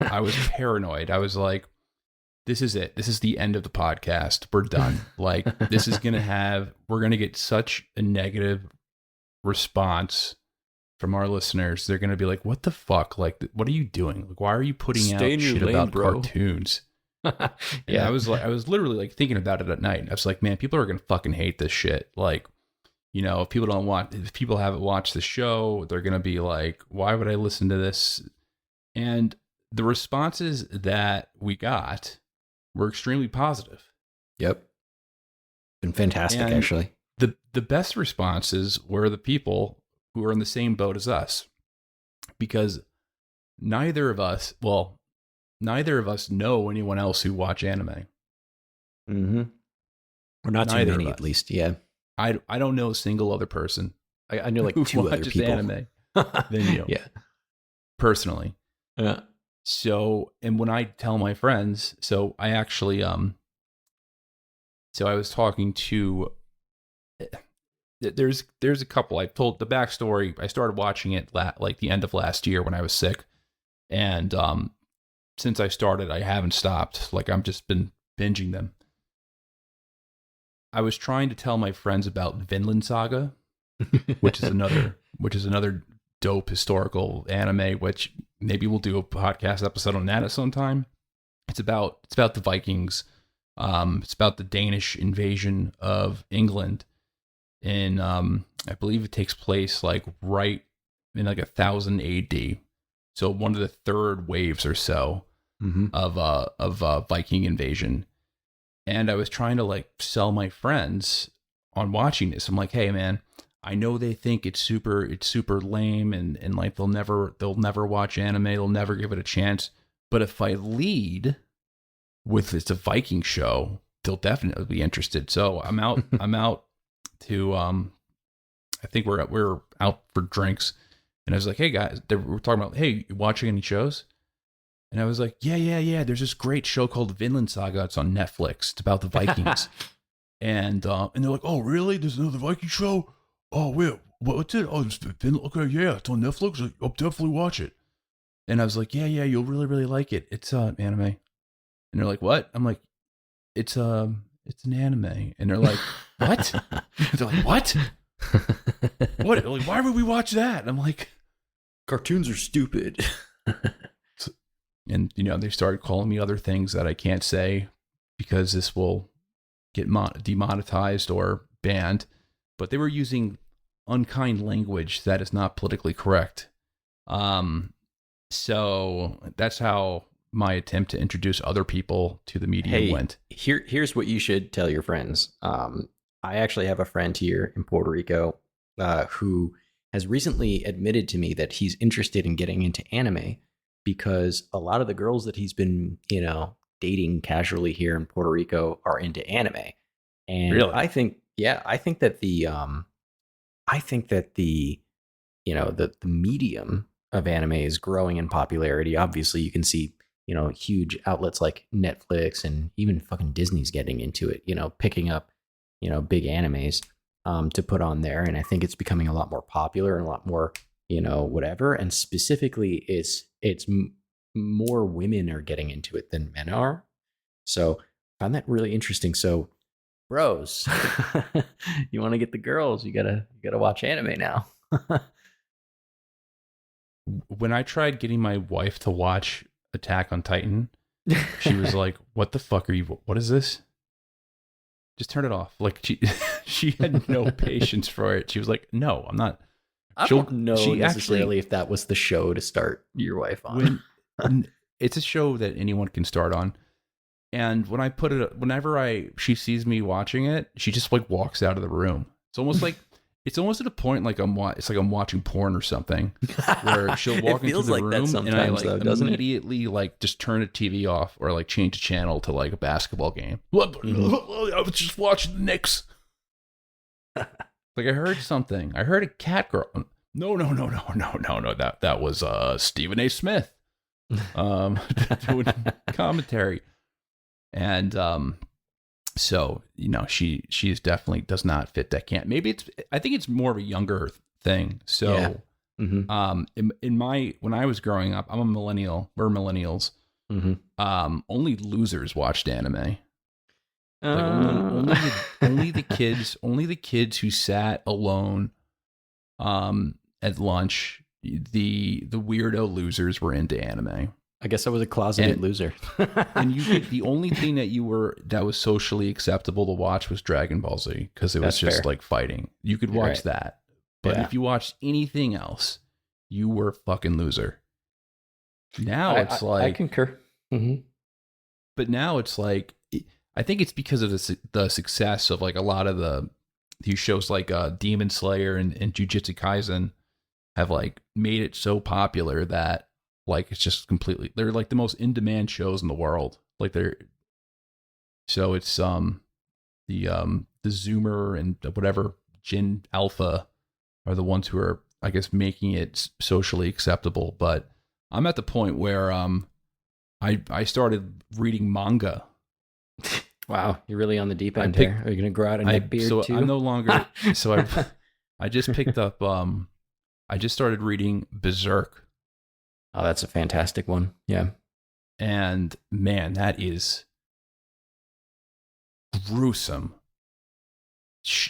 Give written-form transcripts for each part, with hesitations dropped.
I was paranoid. I was like, this is it. This is the end of the podcast. We're done. Like, we're going to get such a negative response from our listeners. They're going to be like, what the fuck? Like, what are you doing? Like, why are you putting out shit about cartoons? Yeah. I was literally like thinking about it at night. I was like, man, people are going to fucking hate this shit. Like, if people haven't watched the show, they're going to be like, why would I listen to this? And the responses that we got were extremely positive. Yep. Been fantastic, and actually. The best responses were the people who are in the same boat as us, because neither of us know anyone else who watch anime. Mm-hmm. Or not too many, at least. Yeah. I don't know a single other person. I know like two other people anime than you. Yeah. Personally. Yeah. So, and when I tell my friends, so I actually, so I was talking to, there's a couple. I told the backstory. I started watching it like the end of last year when I was sick. And since I started, I haven't stopped. Like, I've just been binging them. I was trying to tell my friends about Vinland Saga, which is another dope historical anime, which maybe we'll do a podcast episode on that at some time. It's about the Vikings. It's about the Danish invasion of England. And I believe it takes place like right in like 1000 AD. So one of the third waves or so of Viking invasion. And I was trying to like sell my friends on watching this. I'm like, hey man, I know they think it's super lame and like they'll never watch anime, they'll never give it a chance. But if I lead with it's a Viking show, they'll definitely be interested. So I'm out to I think we're out for drinks, and I was like, hey guys, they were talking about, hey, you watching any shows? And I was like, yeah. There's this great show called Vinland Saga. It's on Netflix. It's about the Vikings. and they're like, oh, really? There's another Viking show? Oh, wait, what's it? Oh, it's Vinland. Okay, yeah, it's on Netflix. I'll definitely watch it. And I was like, yeah, you'll really, really like it. It's anime. And they're like, what? I'm like, it's an anime. And they're like, what? They're like, what? What? Like, why would we watch that? And I'm like, cartoons are stupid. And, they started calling me other things that I can't say because this will get demonetized or banned. But they were using unkind language that is not politically correct. So that's how my attempt to introduce other people to the medium went. Here's what you should tell your friends. I actually have a friend here in Puerto Rico who has recently admitted to me that he's interested in getting into anime, because a lot of the girls that he's been, dating casually here in Puerto Rico are into anime. And really? I think that the the medium of anime is growing in popularity. Obviously, you can see, huge outlets like Netflix and even fucking Disney's getting into it, picking up, big animes to put on there. And I think it's becoming a lot more popular and a lot more, whatever. And specifically, it's more women are getting into it than men are. So I find that really interesting. So bros, you want to get the girls, you gotta watch anime now. When I tried getting my wife to watch Attack on Titan, she was like, what the fuck are you, what is this? Just turn it off. Like she had no patience for it. She was like, no, I'm not. I don't know necessarily if that was the show to start your wife on. It's a show that anyone can start on. And when I put it, she sees me watching it, she just like walks out of the room. It's almost at a point like I'm watching porn or something, where she'll walk into the room and I like immediately like just turn the TV off or like change the channel to like a basketball game. Mm-hmm. I was just watching the Knicks. Like I heard something. I heard a cat girl. No. That was Stephen A. Smith doing commentary. And so, she's definitely does not fit that camp. Maybe I think it's more of a younger thing. So Mm-hmm. When I was growing up, I'm a millennial. We're millennials. Mm-hmm. Only losers watched anime. Like Uh, only the kids who sat alone at lunch, the weirdo losers were into anime. I guess I was a closeted loser. And the only thing that was socially acceptable to watch was Dragon Ball Z, because it was That's just fair. like fighting. You could watch that. But Yeah. if you watched anything else, you were a fucking loser. Now it's I concur. Mm-hmm. but now it's like, I think it's because of the success of like a lot of these shows like Demon Slayer and Jujutsu Kaisen have like made it so popular that like it's just completely, they're like the most in demand shows in the world. Like so it's the Zoomer and whatever Jin Alpha are the ones who are, I guess, making it socially acceptable. But I'm at the point where I started reading manga. Wow, you're really on the deep end here. Are you gonna grow out a neck beard so too? I'm no longer. So I just picked up. I just started reading Berserk. Oh, that's a fantastic one. Yeah. And man, that is gruesome.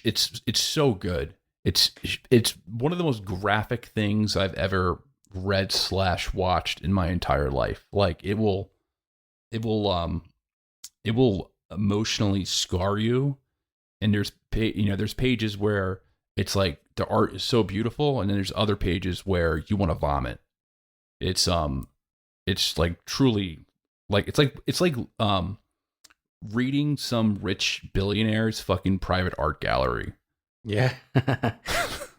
It's so good. It's one of the most graphic things I've ever read / watched in my entire life. Like it will emotionally scar you. And there's pages where it's like the art is so beautiful, and then there's other pages where you want to vomit. It's like truly, like it's like reading some rich billionaire's fucking private art gallery. Yeah.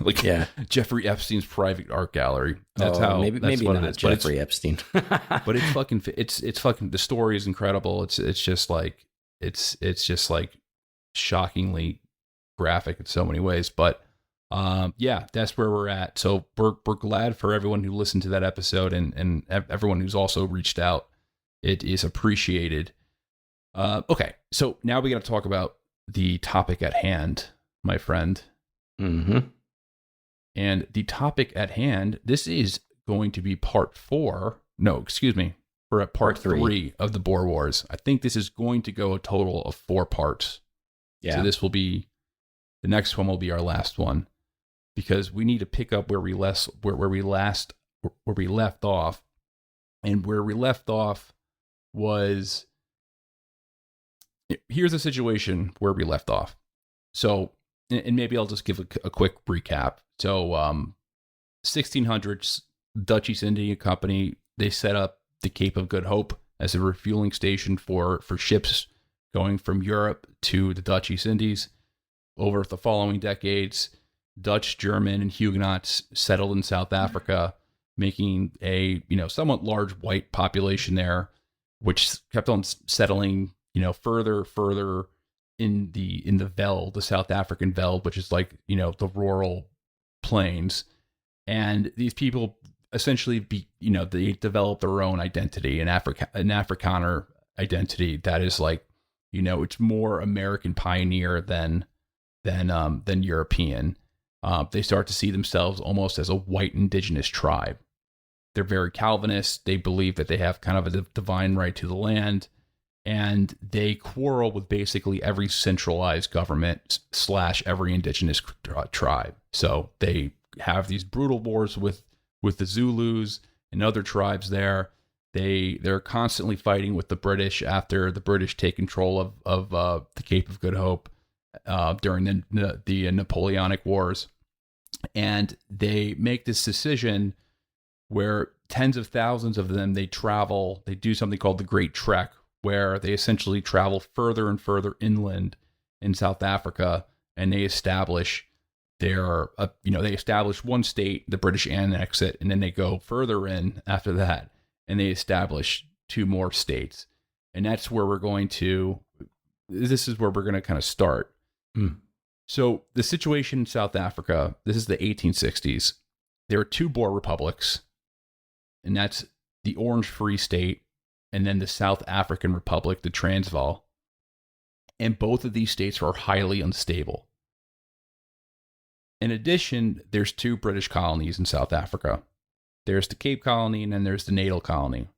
Like Jeffrey Epstein's private art gallery. That's maybe what not it is. Jeffrey Epstein. But it's fucking the story is incredible. It's just like it's just like shockingly graphic in so many ways. But yeah, that's where we're at. So we're glad for everyone who listened to that episode and everyone who's also reached out. It is appreciated. Okay, so now we got to talk about the topic at hand, my friend. Mm-hmm. And the topic at hand, this is going to be part 4. No, excuse me. We're at part 3 of the Boer Wars. I think this is going to go a total of 4 parts. Yeah. So this will be, the next one will be our last one, because we need to pick up where we left off. And where we left off was, here's a situation where we left off. So, and maybe I'll just give a quick recap. So, 1600s, Dutch East India Company, they set up the Cape of Good Hope as a refueling station for ships going from Europe to the Dutch East Indies. Over the following decades, Dutch, German, and Huguenots settled in South Africa, making a somewhat large white population there, which kept on settling further in the Veld, the South African Veld, which is like the rural plains. And these people essentially they develop their own identity, an Afrikaner identity that is like it's more American pioneer than European. They start to see themselves almost as a white indigenous tribe. They're very Calvinist. They believe that they have kind of a divine right to the land, and they quarrel with basically every centralized government / every indigenous tribe. So they have these brutal wars with the Zulus and other tribes there. They're constantly fighting with the British after the British take control of the Cape of Good Hope during the Napoleonic Wars. And they make this decision where tens of thousands of them, they do something called the Great Trek, where they essentially travel further and further inland in South Africa, and they establish they establish one state, the British annex it, and then they go further in after that, and they establish 2 more states. And that's where this is where we're going to kind of start. So the situation in South Africa, this is the 1860s. There are 2 Boer republics, and that's the Orange Free State and then the South African Republic, the Transvaal. And both of these states are highly unstable. In addition, there's 2 British colonies in South Africa. There's the Cape Colony and then there's the Natal Colony.